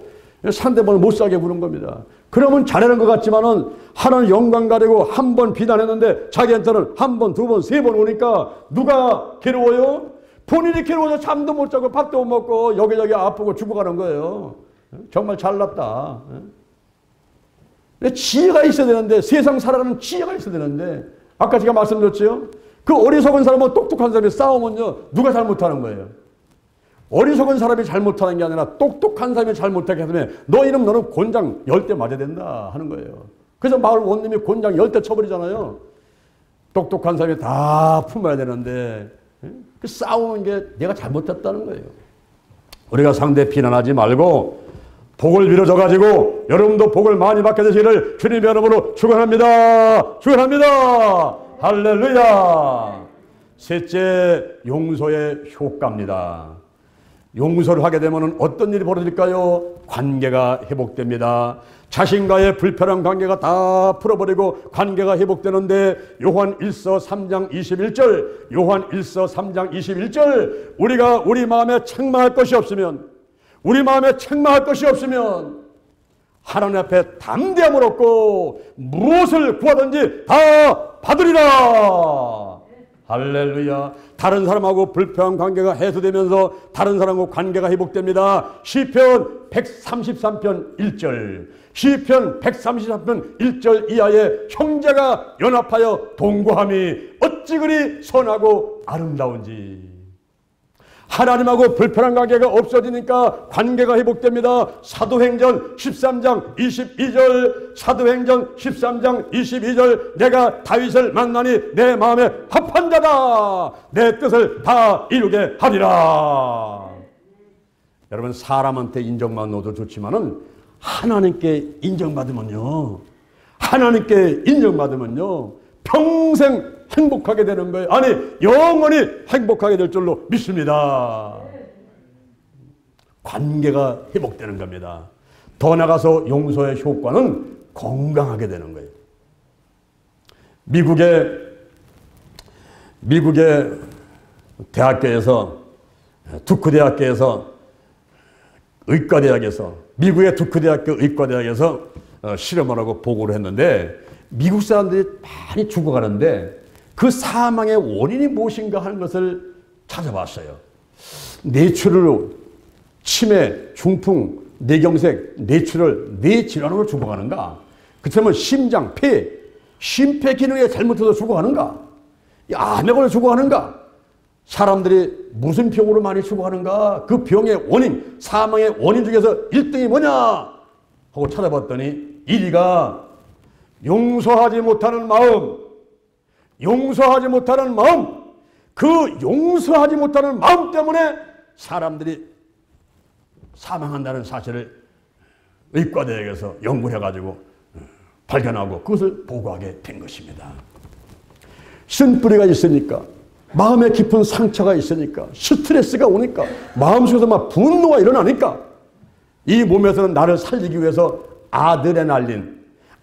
상대방을 못 살게 구는 겁니다. 그러면 잘하는 것 같지만은 하나님 영광 가리고 한 번 비난했는데 자기한테는 한 번, 두 번, 세 번 오니까 누가 괴로워요? 본인이 괴로워서 잠도 못 자고 밥도 못 먹고 여기저기 아프고 죽어가는 거예요. 정말 잘났다. 지혜가 있어야 되는데, 세상 살아가는 지혜가 있어야 되는데, 아까 제가 말씀드렸죠? 그 어리석은 사람은 똑똑한 사람이 싸우면요, 누가 잘못하는 거예요? 어리석은 사람이 잘못하는 게 아니라 똑똑한 사람이 잘못하게 하면 너는 곤장 10대 맞아야 된다 하는 거예요. 그래서 마을 원님이 곤장 10대 쳐버리잖아요. 똑똑한 사람이 다 품어야 되는데 그 싸우는 게 내가 잘못했다는 거예요. 우리가 상대 비난하지 말고 복을 빌어줘가지고 여러분도 복을 많이 받게 되시기를 주님의 이름으로 축원합니다. 축원합니다. 할렐루야. 셋째, 용서의 효과입니다. 용서를 하게 되면 어떤 일이 벌어질까요? 관계가 회복됩니다. 자신과의 불편한 관계가 다 풀어버리고 관계가 회복되는데 요한 1서 3장 21절, 요한 1서 3장 21절, 우리가 우리 마음에 책망할 것이 없으면, 우리 마음에 책망할 것이 없으면 하나님 앞에 담대함을 얻고 무엇을 구하든지 다 받으리라. 할렐루야. 다른 사람하고 불편한 관계가 해소되면서 다른 사람하고 관계가 회복됩니다. 시편 133편 1절. 시편 133편 1절 이하에 형제가 연합하여 동거함이 어찌 그리 선하고 아름다운지. 하나님하고 불편한 관계가 없어지니까 관계가 회복됩니다. 사도행전 13장 22절, 사도행전 13장 22절, 내가 다윗을 만나니 내 마음에 합한 자다. 내 뜻을 다 이루게 하리라. 여러분, 사람한테 인정받는 좋지만은 하나님께 인정받으면요, 하나님께 인정받으면요, 평생 행복하게 되는 거예요. 아니, 영원히 행복하게 될 줄로 믿습니다. 관계가 회복되는 겁니다. 더 나가서 용서의 효과는 건강하게 되는 거예요. 미국의 대학교에서, 두크 대학교에서, 의과대학에서, 미국의 두크 대학교 의과대학에서 실험을 하고 보고를 했는데, 미국 사람들이 많이 죽어가는데 그 사망의 원인이 무엇인가 하는 것을 찾아봤어요. 뇌출혈로 치매, 중풍, 뇌경색, 뇌출혈, 뇌질환으로 죽어가는가? 그렇다면 심장, 폐, 심폐 기능에 잘못해서 죽어가는가? 암에 걸려 죽어가는가? 사람들이 무슨 병으로 많이 죽어가는가? 그 병의 원인, 사망의 원인 중에서 1등이 뭐냐? 하고 찾아봤더니 1위가 용서하지 못하는 마음, 용서하지 못하는 마음, 그 용서하지 못하는 마음 때문에 사람들이 사망한다는 사실을 의과대학에서 연구를 해가지고 발견하고 그것을 보고하게 된 것입니다. 쓴뿌리가 있으니까, 마음에 깊은 상처가 있으니까, 스트레스가 오니까, 마음속에서 막 분노가 일어나니까 이 몸에서는 나를 살리기 위해서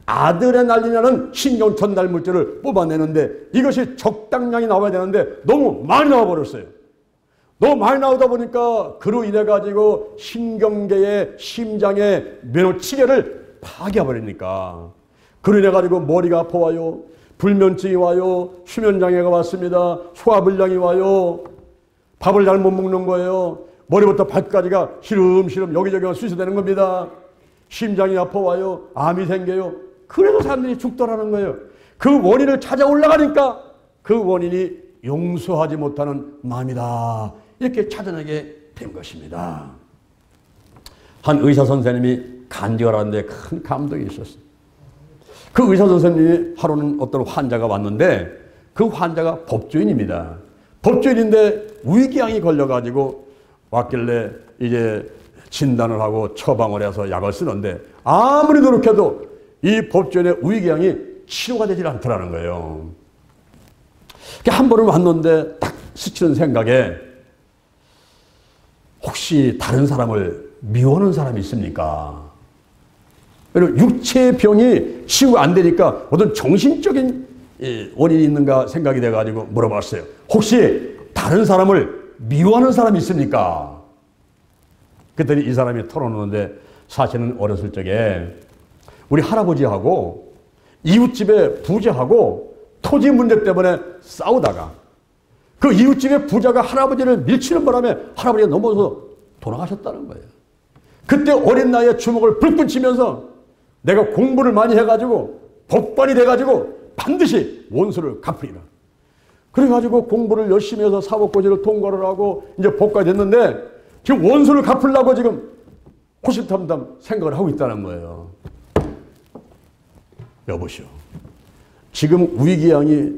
아드레날린이라는 신경 전달 물질을 뽑아내는데 이것이 적당량이 나와야 되는데 너무 많이 나와버렸어요. 너무 많이 나오다 보니까 그로 인해 가지고 신경계의 심장의 면허치계를 파괴해버리니까 그로 인해 가지고 머리가 아파와요, 불면증이 와요, 수면장애가 왔습니다, 소화불량이 와요, 밥을 잘 못 먹는 거예요. 머리부터 발까지가 시름시름 여기저기가 수시되는 겁니다. 심장이 아파와요, 암이 생겨요. 그래서 사람들이 죽더라는 거예요. 그 원인을 찾아 올라가니까 그 원인이 용서하지 못하는 마음이다, 이렇게 찾아내게 된 것입니다. 한 의사 선생님이 간증을 하는데 큰 감동이 있었어요. 그 의사 선생님이 하루는 어떤 환자가 왔는데 그 환자가 법조인입니다. 법조인인데 위궤양이 걸려가지고 왔길래 이제 진단을 하고 처방을 해서 약을 쓰는데 아무리 노력해도 이 법조인의 위궤양이 치료가 되질 않더라는 거예요. 한 번은 왔는데 딱 스치는 생각에 혹시 다른 사람을 미워하는 사람이 있습니까? 그리고 육체의 병이 치유가 안 되니까 어떤 정신적인 원인이 있는가 생각이 돼가지고 물어봤어요. 혹시 다른 사람을 미워하는 사람이 있습니까? 그랬더니 이 사람이 털어놓는데 사실은 어렸을 적에 우리 할아버지하고 이웃집의 부자하고 토지 문제 때문에 싸우다가 그 이웃집의 부자가 할아버지를 밀치는 바람에 할아버지가 넘어져서 돌아가셨다는 거예요. 그때 어린 나이에 주먹을 불끈 치면서 내가 공부를 많이 해가지고 법관이 돼가지고 반드시 원수를 갚으리라. 그래가지고 공부를 열심히 해서 사법고시를 통과를 하고 이제 법관이 됐는데 지금 원수를 갚으려고 지금 호시탐탐 생각을 하고 있다는 거예요. 여보시오, 지금 위궤양이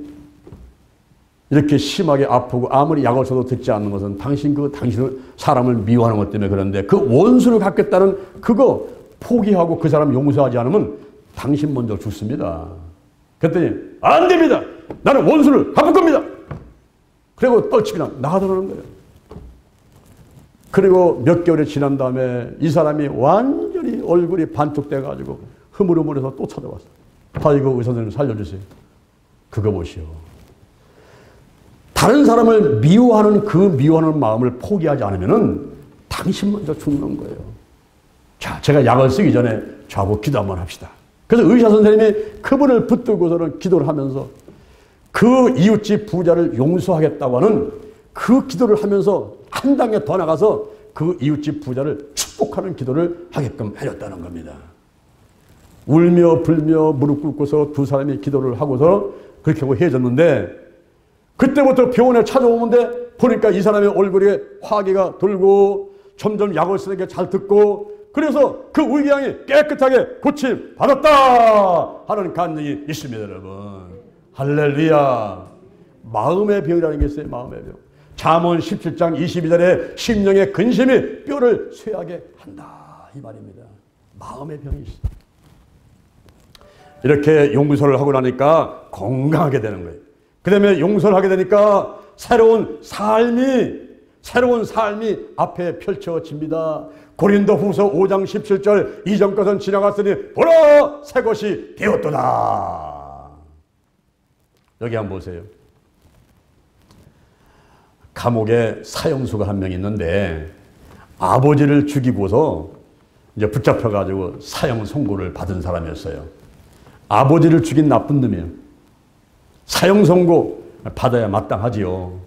이렇게 심하게 아프고 아무리 약을 써도 듣지 않는 것은 당신을 사람을 미워하는 것 때문에 그런데 그 원수를 갚겠다는 그거 포기하고 그 사람 용서하지 않으면 당신 먼저 죽습니다. 그랬더니 안 됩니다. 나는 원수를 갚을 겁니다. 그리고 떨치기나 나가더라는 거예요. 그리고 몇 개월이 지난 다음에 이 사람이 완전히 얼굴이 반쪽돼가지고 흐물흐물해서 또 찾아왔어요. 아이고 의사 선생님 살려주세요. 그거 보시오. 다른 사람을 미워하는 그 미워하는 마음을 포기하지 않으면은 당신 먼저 죽는 거예요. 자, 제가 약을 쓰기 전에 저하고 기도 한번 합시다. 그래서 의사 선생님이 그분을 붙들고서는 기도를 하면서 그 이웃집 부자를 용서하겠다고 하는 그 기도를 하면서 한 단계 더 나가서 그 이웃집 부자를 축복하는 기도를 하게끔 해줬다는 겁니다. 울며 불며 무릎 꿇고서 두 사람이 기도를 하고서 그렇게 하고 헤어졌는데, 그때부터 병원에 찾아오는데 보니까 이 사람의 얼굴에 화기가 돌고 점점 약을 쓰는 게 잘 듣고, 그래서 그 위궤양이 깨끗하게 고침 받았다 하는 간증이 있습니다. 여러분, 할렐루야. 마음의 병이라는 게 있어요. 마음의 병. 잠언 17장 22절에 심령의 근심이 뼈를 쇠하게 한다, 이 말입니다. 마음의 병이 있어요. 이렇게 용서를 하고 나니까 건강하게 되는 거예요. 그 다음에 용서를 하게 되니까 새로운 삶이 앞에 펼쳐집니다. 고린도후서 5장 17절, 이전 것은 지나갔으니 보라 새 것이 되었도다. 여기 한번 보세요. 감옥에 사형수가 한 명 있는데 아버지를 죽이고서 이제 붙잡혀가지고 사형 선고를 받은 사람이었어요. 아버지를 죽인 나쁜 놈이에요. 사형 선고 받아야 마땅하지요.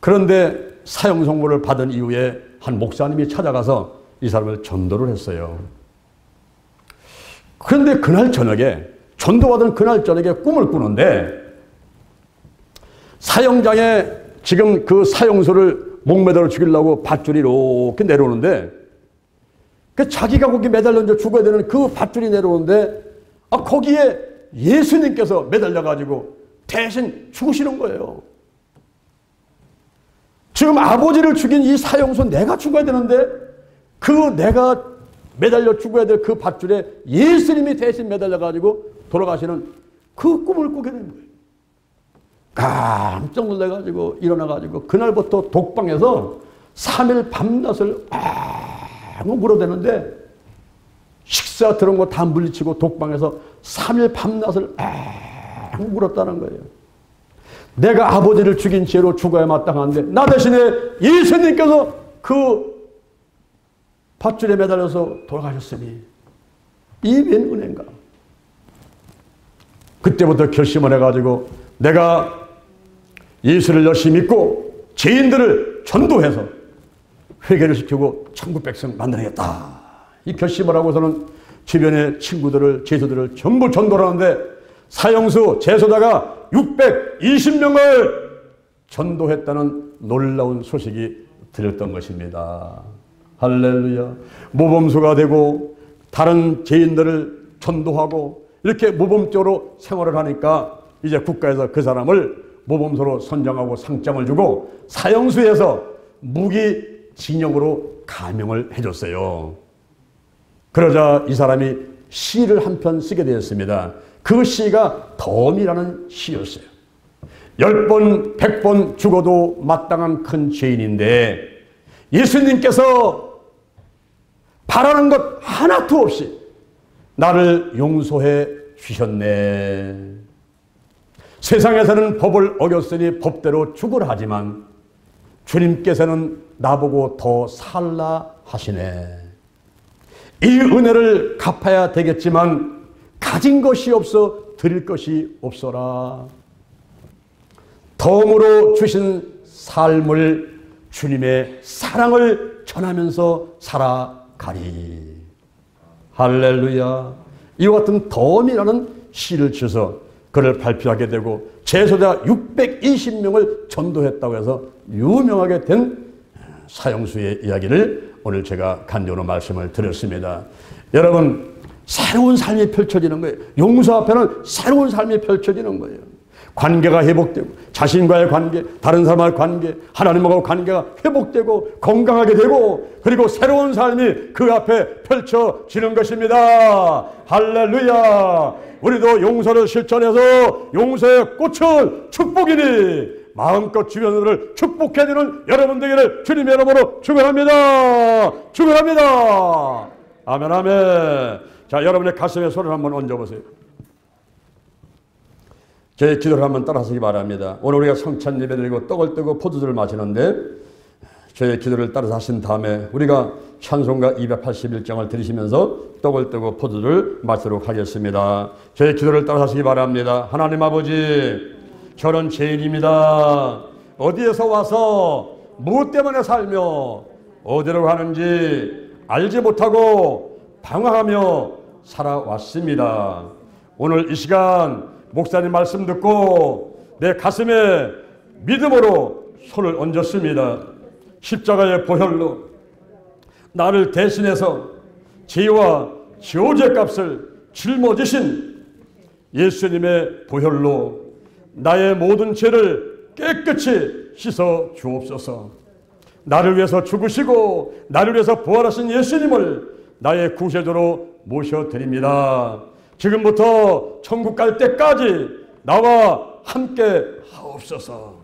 그런데 사형 선고를 받은 이후에 한 목사님이 찾아가서 이 사람을 전도를 했어요. 그런데 그날 저녁에, 전도받은 그날 저녁에 꿈을 꾸는데, 사형장에 지금 그 사형수를 목매달아 죽이려고 밧줄이 이렇게 내려오는데, 그 자기가 거기 매달려 죽어야 되는 그 밧줄이 내려오는데, 거기에 예수님께서 매달려가지고 대신 죽으시는 거예요. 지금 아버지를 죽인 이 사형수, 내가 죽어야 되는데 그 내가 매달려 죽어야 될 그 밧줄에 예수님이 대신 매달려가지고 돌아가시는 그 꿈을 꾸게 된 거예요. 깜짝 놀라가지고 일어나가지고 그날부터 독방에서 3일 밤낮을 물어대는데, 식사 들은 거 다 물리치고 독방에서 3일 밤낮을 물었다는 거예요. 내가 아버지를 죽인 죄로 죽어야 마땅한데 나 대신에 예수님께서 그 밧줄에 매달려서 돌아가셨으니 이 웬 은혜인가. 그때부터 결심을 해가지고 내가 예수를 열심히 믿고 죄인들을 전도해서 회개를 시키고 천국 백성 만들어야겠다, 이 결심을 하고서는 주변의 친구들을, 제수들을 전부 전도를 하는데 사형수, 제소자가 620명을 전도했다는 놀라운 소식이 들렸던 것입니다. 할렐루야. 모범수가 되고 다른 죄인들을 전도하고 이렇게 모범적으로 생활을 하니까 이제 국가에서 그 사람을 모범수로 선정하고 상장을 주고 사형수에서 무기징역으로 감형을 해줬어요. 그러자 이 사람이 시를 한 편 쓰게 되었습니다. 그 시가 덤이라는 시였어요. 10번, 100번 죽어도 마땅한 큰 죄인인데 예수님께서 바라는 것 하나도 없이 나를 용서해 주셨네. 세상에서는 법을 어겼으니 법대로 죽으라 하지만 주님께서는 나보고 더 살라 하시네. 이 은혜를 갚아야 되겠지만 가진 것이 없어 드릴 것이 없어라. 덤으로 주신 삶을, 주님의 사랑을 전하면서 살아가리. 할렐루야. 이와 같은 덤이라는 시를 지어서 그를 발표하게 되고 제소자 620명을 전도했다고 해서 유명하게 된 사형수의 이야기를 오늘 제가 간증으로 말씀을 드렸습니다. 여러분, 새로운 삶이 펼쳐지는 거예요. 용서 앞에는 새로운 삶이 펼쳐지는 거예요. 관계가 회복되고 자신과의 관계, 다른 사람과의 관계, 하나님과의 관계가 회복되고 건강하게 되고 그리고 새로운 삶이 그 앞에 펼쳐지는 것입니다. 할렐루야. 우리도 용서를 실천해서 용서의 꽃은 축복이니 마음껏 주변을 축복해주는 여러분 되기를 주님의 이름으로 축원합니다. 축원합니다. 아멘, 아멘. 자, 여러분의 가슴에 손을 한번 얹어보세요. 제 기도를 한번 따라하시기 바랍니다. 오늘 우리가 성찬 예배 드리고 떡을 뜨고 포도주를 마시는데 저의 기도를 따라서 하신 다음에 우리가 찬송가 281장을 들으시면서 떡을 뜨고 포도주를 마시도록 하겠습니다. 저의 기도를 따라서 하시기 바랍니다. 하나님 아버지, 저는 죄인입니다. 어디에서 와서 무엇 때문에 살며 어디로 가는지 알지 못하고 방황하며 살아왔습니다. 오늘 이 시간 목사님 말씀 듣고 내 가슴에 믿음으로 손을 얹었습니다. 십자가의 보혈로 나를 대신해서 죄와 저주의 값을 짊어지신 예수님의 보혈로 나의 모든 죄를 깨끗이 씻어 주옵소서. 나를 위해서 죽으시고 나를 위해서 부활하신 예수님을 나의 구세주로 모셔드립니다. 지금부터 천국 갈 때까지 나와 함께 하옵소서.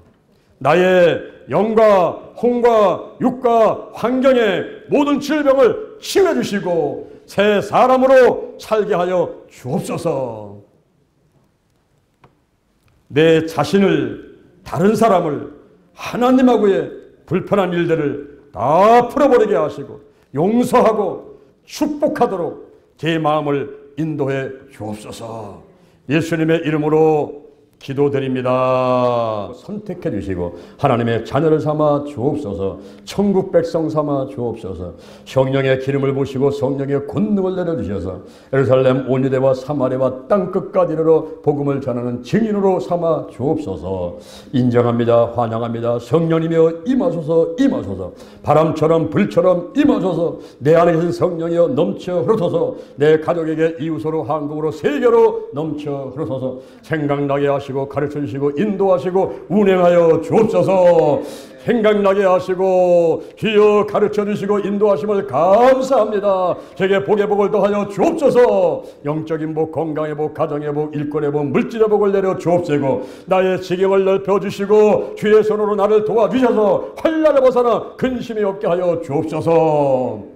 나의 영과 혼과 육과 환경의 모든 질병을 치유해 주시고 새 사람으로 살게 하여 주옵소서. 내 자신을, 다른 사람을, 하나님하고의 불편한 일들을 다 풀어버리게 하시고 용서하고 축복하도록 제 마음을 인도해 주옵소서. 예수님의 이름으로 기도드립니다. 선택해 주시고 하나님의 자녀를 삼아 주옵소서. 천국 백성 삼아 주옵소서. 성령의 기름을 부시고 성령의 권능을 내려주셔서 예루살렘 온 유대와 사마리아와 땅끝까지 이르러 복음을 전하는 증인으로 삼아 주옵소서. 인정합니다. 환영합니다. 성령이며 임하소서. 임하소서. 바람처럼 불처럼 임하소서. 내 안에 계신 성령이여 넘쳐 흐르소서. 내 가족에게 이웃으로 한국으로 세계로 넘쳐 흐르소서. 생각나게 하시고 가르쳐 주시고 인도하시고 운행하여 주옵소서. 생각나게 하시고 주여 가르쳐 주시고 인도하심을 감사합니다. 제게 복의 복을 더하여 주옵소서. 영적인 복, 건강의 복, 가정의 복, 일권의 복, 물질의 복을 내려 주옵시고 나의 지경을 넓혀 주시고 주의 손으로 나를 도와주셔서 환난을 벗어나 근심이 없게 하여 주옵소서.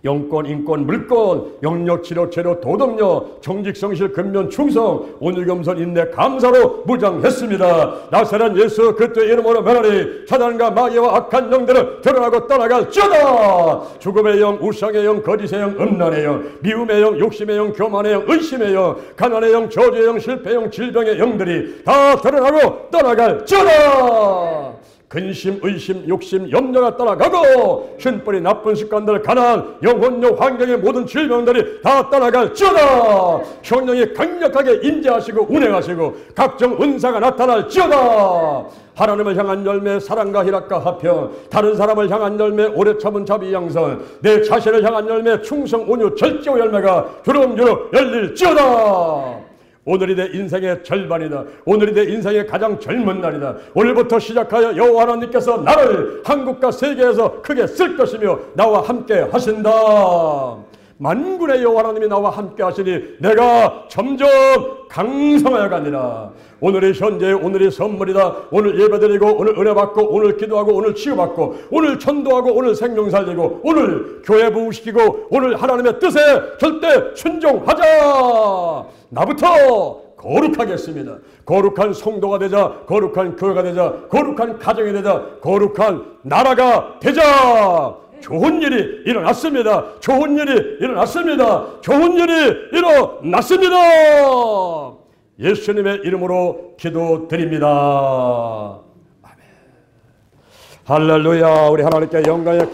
영권, 인권, 물권, 영력, 치력, 재력, 도덕력, 정직, 성실, 근면, 충성, 온유, 겸손, 인내, 감사로 무장했습니다. 나사렛 예수 그리스도의 이름으로 명하니 사단과 마귀와 악한 영들을 드러나고 떠나갈지어다. 죽음의 영, 우상의 영, 거짓의 영, 음란의 영, 미움의 영, 욕심의 영, 교만의 영, 의심의 영, 가난의 영, 저주의 영, 실패의 영, 질병의 영들이 다 드러나고 떠나갈지어다. 근심, 의심, 욕심, 염려가 떠나가고 쉰뿌리 나쁜 습관들, 가난, 영혼력, 환경의 모든 질병들이 다 떠나갈지어다. 성령이 강력하게 임재하시고 운행하시고 각종 은사가 나타날지어다. 하나님을 향한 열매, 사랑과 희락과 화평, 다른 사람을 향한 열매, 오래 참은 자비 양선, 내 자신을 향한 열매, 충성, 온유, 절제의 열매가 주름주름 열릴지어다. 오늘이 내 인생의 절반이다. 오늘이 내 인생의 가장 젊은 날이다. 오늘부터 시작하여 여호와 하나님께서 나를 한국과 세계에서 크게 쓸 것이며 나와 함께 하신다. 만군의 여호와 하나님이 나와 함께 하시니 내가 점점 강성하여 가니라. 오늘이 현재, 오늘이 선물이다. 오늘 예배드리고 오늘 은혜 받고 오늘 기도하고 오늘 치유받고 오늘 전도하고 오늘 생명 살리고 오늘 교회 부흥시키고 오늘 하나님의 뜻에 절대 순종하자. 나부터 거룩하겠습니다. 거룩한 성도가 되자, 거룩한 교회가 되자, 거룩한 가정이 되자, 거룩한 나라가 되자. 좋은 일이 일어났습니다. 좋은 일이 일어났습니다. 좋은 일이 일어났습니다. 예수님의 이름으로 기도드립니다. 아멘. 할렐루야. 우리 하나님께 영광의